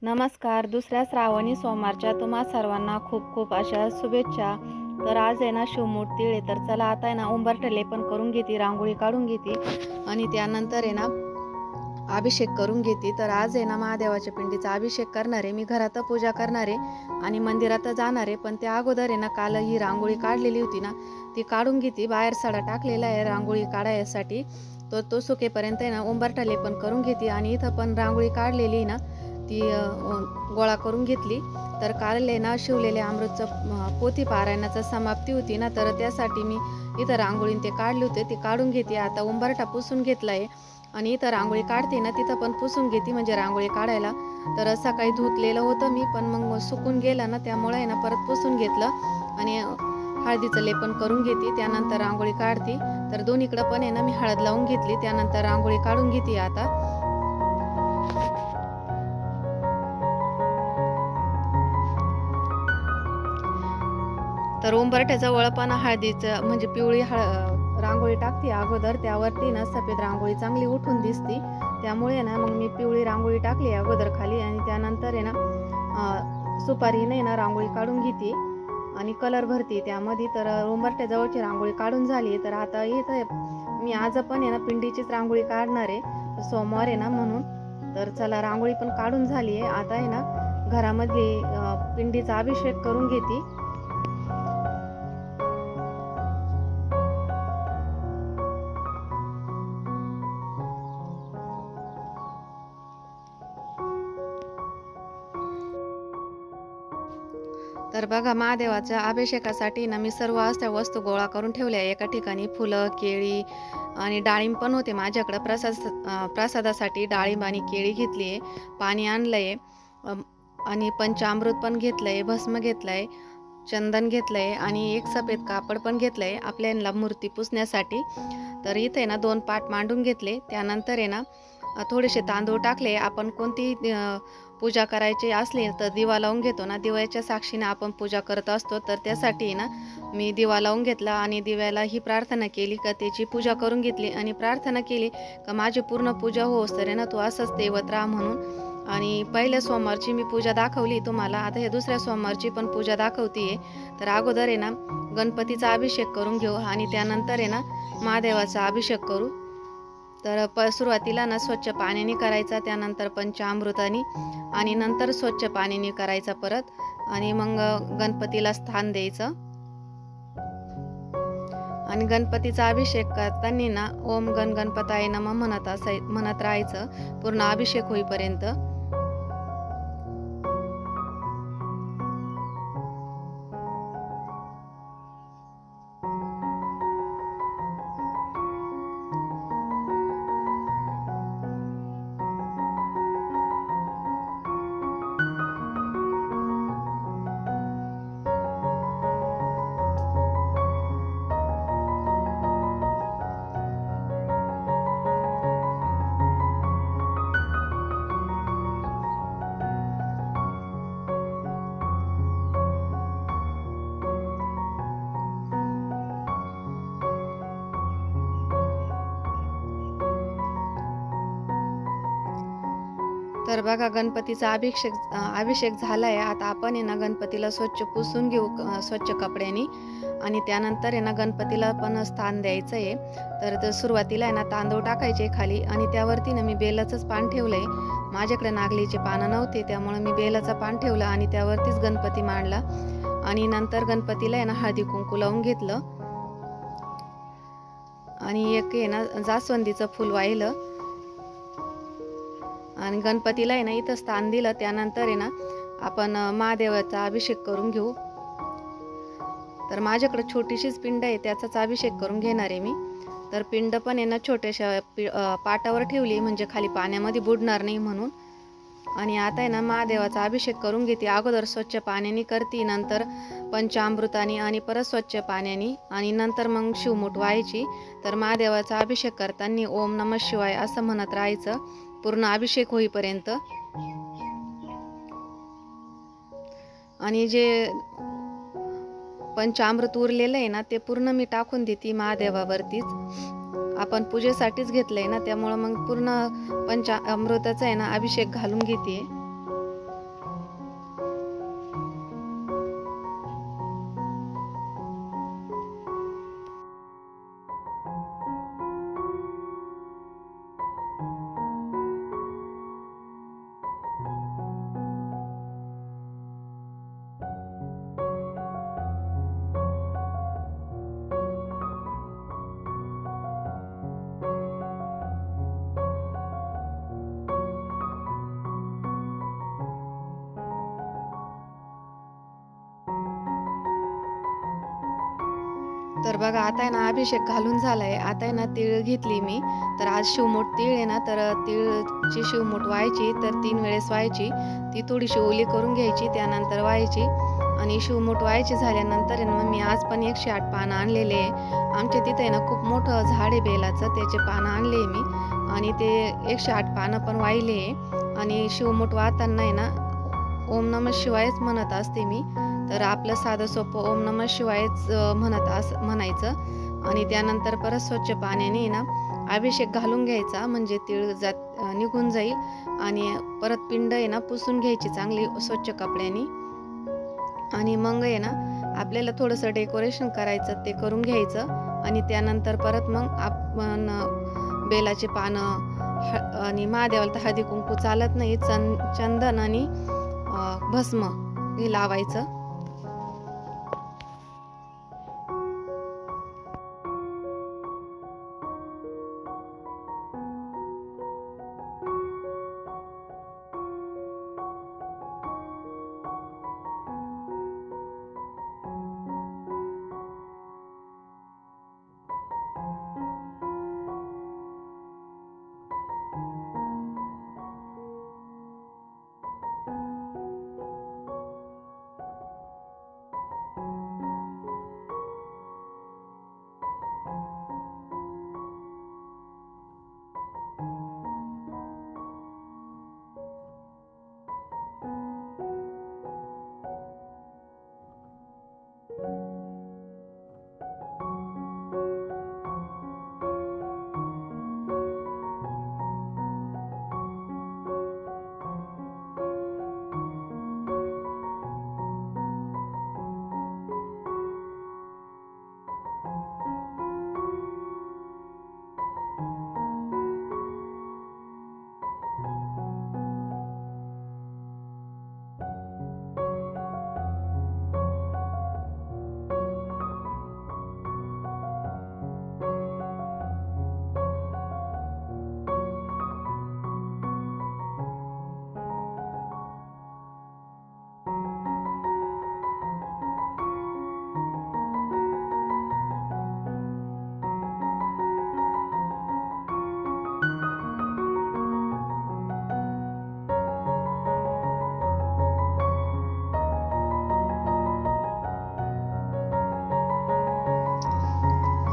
नमस्कार. दुसऱ्या श्रावणी सोमवारच्या तुम्हा सर्वांना खूप खूप अशा शुभेच्छा. तर आज आहे ना शिवमूर्ती आहे, तर चला आता आहे ना उंबरठा लेपन करून घेते, रांगोळी काढून घेते आणि त्यानंतर आहे ना अभिषेक करून घेते. तर आज आहे ना महादेवाच्या पिंडीचा अभिषेक करणार आहे. मी घरात पूजा करणार आहे आणि मंदिरात जाणार आहे, पण त्या अगोदर आहे ना काल ही रांगोळी काढलेली होती ना ती काढून घेते. बाहेर सडा टाकलेला आहे रांगोळी काढायसाठी, तो सुकेपर्यंत आहे ना उंबरठा लेपन करून घेते. आणि इथं पण रांगोळी काढलेली ना ती गोळा करून घेतली. तर काल आहे ना शिवलेले अमृतचं पोथी पारायणाचं समाप्ती होती ना, तर त्यासाठी मी इथं रांगोळीने ते काढले होते, ते काढून घेते. आता उंबरठा पुसून घेतला आहे आणि इथं रांगोळी काढते ना तिथं पण पुसून घेते, म्हणजे रांगोळी काढायला. तर सकाळी धुतलेलं होतं मी, पण मग सुकून गेलं ना त्यामुळे आहे ना परत पुसून घेतलं आणि हळदीचं लेपन करून घेते. त्यानंतर रांगोळी काढते. तर दोन्हीकडं पण आहे ना मी हळद लावून घेतली, त्यानंतर रांगोळी काढून घेते आता. तर उंबरठ्याजवळ पण हळदीचं म्हणजे पिवळी रांगोळी टाकते अगोदर, त्यावरती ना सफेद रांगोळी चांगली उठून दिसते, त्यामुळे ना मग मी पिवळी रांगोळी टाकली अगोदर खाली. आणि त्यानंतर आहे ना सुपारीने ना रांगोळी काढून घेते आणि कलर भरते त्यामध्ये. तर उंबरठ्याजवळची रांगोळी काढून झाली. तर आता इथं मी आज पण आहे ना पिंडीचीच रांगोळी काढणार आहे, सोमवार आहे ना म्हणून. तर चला रांगोळी पण काढून झाली आहे. आता आहे ना घरामध्ये पिंडीचा अभिषेक करून घेते. तर बघा महादेवाच्या अभिषेकासाठी ना मी सर्व अशा वस्तू गोळा करून ठेवल्या एका ठिकाणी. फुलं, केळी आणि डाळिंब पण होते माझ्याकडं. प्रसादासाठी डाळिंब आणि केळी घेतली आहे, पाणी आणलं आहे आणि पंचामृत पण घेतलं आहे, भस्म घेतलं आहे, चंदन घेतलं आहे आणि एक सफेद कापड पण घेतलं आहे आपल्याला मूर्ती पुसण्यासाठी. तर इथे ना 2 पाट मांडून घेतले. त्यानंतर आहे ना थोडेसे तांदूळ टाकले. आपण कोणती पूजा करायची असली तर दिवा लावून घेतो ना, दिव्याच्या साक्षीने आपण पूजा करत असतो. तर त्यासाठी ना मी दिवा लावून घेतला आणि दिव्याला ही प्रार्थना केली का त्याची पूजा करून घेतली आणि प्रार्थना केली का माझी पूर्ण पूजा होस तर ना तू असंच तेवत राहा म्हणून. आणि पहिल्या सोमवारची मी पूजा दाखवली तुम्हाला, आता हे दुसऱ्या सोमवारची पण पूजा दाखवते. तर अगोदर आहे ना गणपतीचा अभिषेक करून घेऊ आणि त्यानंतर आहे ना महादेवाचा अभिषेक करू. तर सुरुवातीला ना स्वच्छ पाण्याने करायचा, त्यानंतर पंचामृताने आणि नंतर स्वच्छ पाण्याने करायचा परत. आणि मग गणपतीला स्थान द्यायचं. आणि गणपतीचा अभिषेक करताना ना ओम गण गणपताय नमः म्हणत राहायचं पूर्ण अभिषेक होईपर्यंत. तर बघा गणपतीचा अभिषेक झालाय. आता आपण आहे ना गणपतीला स्वच्छ पुसून घेऊ स्वच्छ कपड्याने आणि त्यानंतर आहे ना गणपतीला पण स्थान द्यायचं आहे. तर सुरुवातीला आहे ना तांदूळ टाकायचे खाली आणि त्यावरती ना मी बेलाचंच पान ठेवलंय. माझ्याकडे नागलीचे पानं नव्हते त्यामुळे मी बेलाचं पान ठेवलं आणि त्यावरतीच गणपती मांडला. आणि नंतर गणपतीला आहे ना हळदी कुंकू लावून घेतलं आणि एक आहे ना जास्वंदीचं फुल वाहिलं आणि गणपतीला आहे ना इथं स्थान दिलं. त्यानंतर आहे ना आपण महादेवाचा अभिषेक करून घेऊ. तर माझ्याकडे छोटीशीच पिंड आहे, त्याचाच अभिषेक करून घेणार आहे मी. तर पिंड पण आहे ना छोट्याशा पाटावर ठेवली, म्हणजे खाली पाण्यामध्ये बुडणार नाही म्हणून. आणि आता आहे ना महादेवाचा अभिषेक करून घेते. अगोदर स्वच्छ पाण्याने करते, नंतर पंचामृताने आणि परत स्वच्छ पाण्याने आणि नंतर मग शिवमूठ व्हायची. तर महादेवाचा अभिषेक करताना ओम नमः शिवाय असं म्हणत राहायचं पूर्ण अभिषेक होईपर्यंत. आणि जे पंचामृत उरलेलं आहे ना ते पूर्ण मी टाकून देते महादेवावरतीच. आपण पूजेसाठीच घेतलंय ना त्यामुळे मग पूर्ण पंचामृताचा आहे ना अभिषेक घालून घेते. तर बघा आता आहे ना अभिषेक घालून झालाय. आता आहे ना तीळ घेतली मी. तर आज शिवमूठ तीळ आहे ना, तर तीळची शिवमूठ व्हायची, तर 3 वेळेस व्हायची. ती थोडीशी ओली करून घ्यायची, त्यानंतर व्हायची आणि शिवमूठ व्हायची झाल्यानंतर आहे ना, मग मी आज पण 108 पानं आणलेले आहे. आमच्या तिथे आहे ना खूप मोठं झाड आहे बेलाचं, त्याचे पानं आणले मी आणि ते 108 पानं पण वाहिले आहे आणि शिवमूठ वाहताना आहे ना, ओम नमः शिवायच म्हणत असते मी. तर आपलं साधं सोपं ओम नमः शिवायच म्हणायचं आणि त्यानंतर परत स्वच्छ पाण्याने ना अभिषेक घालून घ्यायचा, म्हणजे तीळ निघून जाईल आणि परत पिंड आहे ना पुसून घ्यायची चांगली स्वच्छ कपड्याने आणि मग आहे ना आपल्याला थोडंसं डेकोरेशन करायचं ते करून घ्यायचं आणि त्यानंतर परत मग आपण बेलाचे पानं आणि महादेवाला तर हळदी कुंकू चालत नाही, चंदन आणि भस्म हे लावायचं.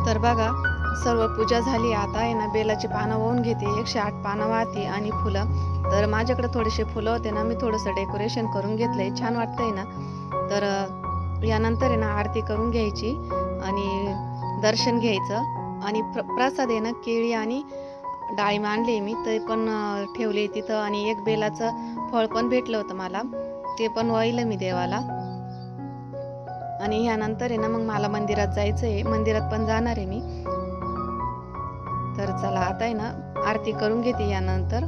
तर बघा सर्व पूजा झाली. आता आहे ना बेलाची पानं वाहून घेते, 108 पानं वाहते आणि फुलं. तर माझ्याकडे थोडेसे फुलं होते ना, मी थोडंसं डेकोरेशन करून घेतलंय, छान वाटतंय ना. तर यानंतर आहे ना आरती करून घ्यायची आणि दर्शन घ्यायचं आणि प्रसाद आहे ना केळी आणि डाळिंब आणले मी, ते पण ठेवले तिथं आणि एक बेलाचं फळ पण भेटलं होतं मला, ते पण वाहिलं मी देवाला. आणि ह्यानंतर आहे ना मग मला मंदिरात जायचं आहे, मंदिरात पण जाणार आहे मी. तर चला आता आहे ना आरती करून घेते यानंतर.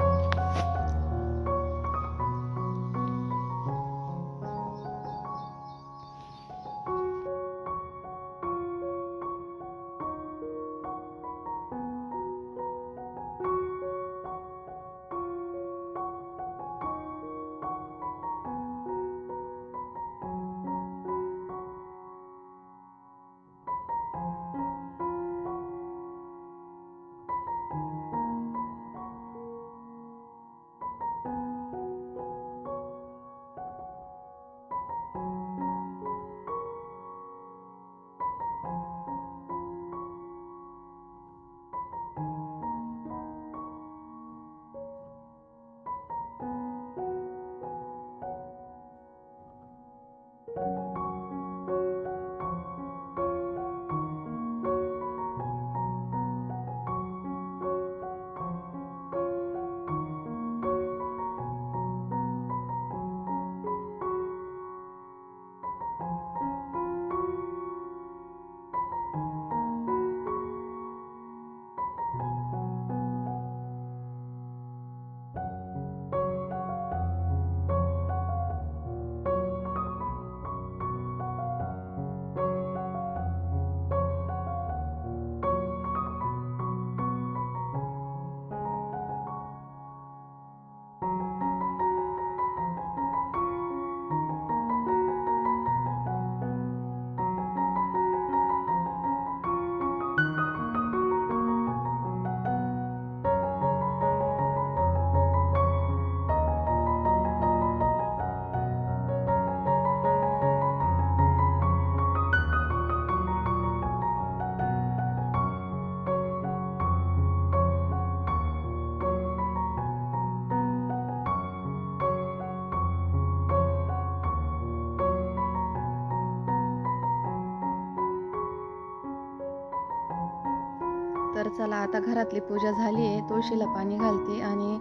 तर चला आता घरातली पूजा झाली आहे, तुळशीला पाणी घालते आणि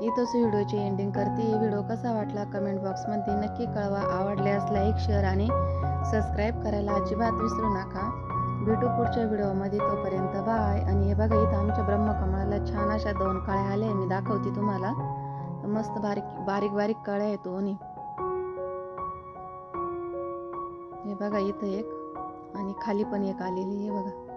इथंच व्हिडिओची एंडिंग करते. व्हिडिओ कसा वाटला कमेंट बॉक्समध्ये नक्की कळवा. आवडल्यास लाईक शेअर आणि सबस्क्राईब करायला अजिबात विसरू नका. भेटू पुढच्या व्हिडिओमध्ये, तोपर्यंत बाय. आणि हे बघा इथं आमच्या ब्रह्मकमळाला छान अशा 2 कळ्या आल्या, मी दाखवते तुम्हाला. मस्त बारीक बारीक कळ्या आहेत दोन्ही. हे बघा इथं एक आणि खाली पण एक आलेली आहे बघा.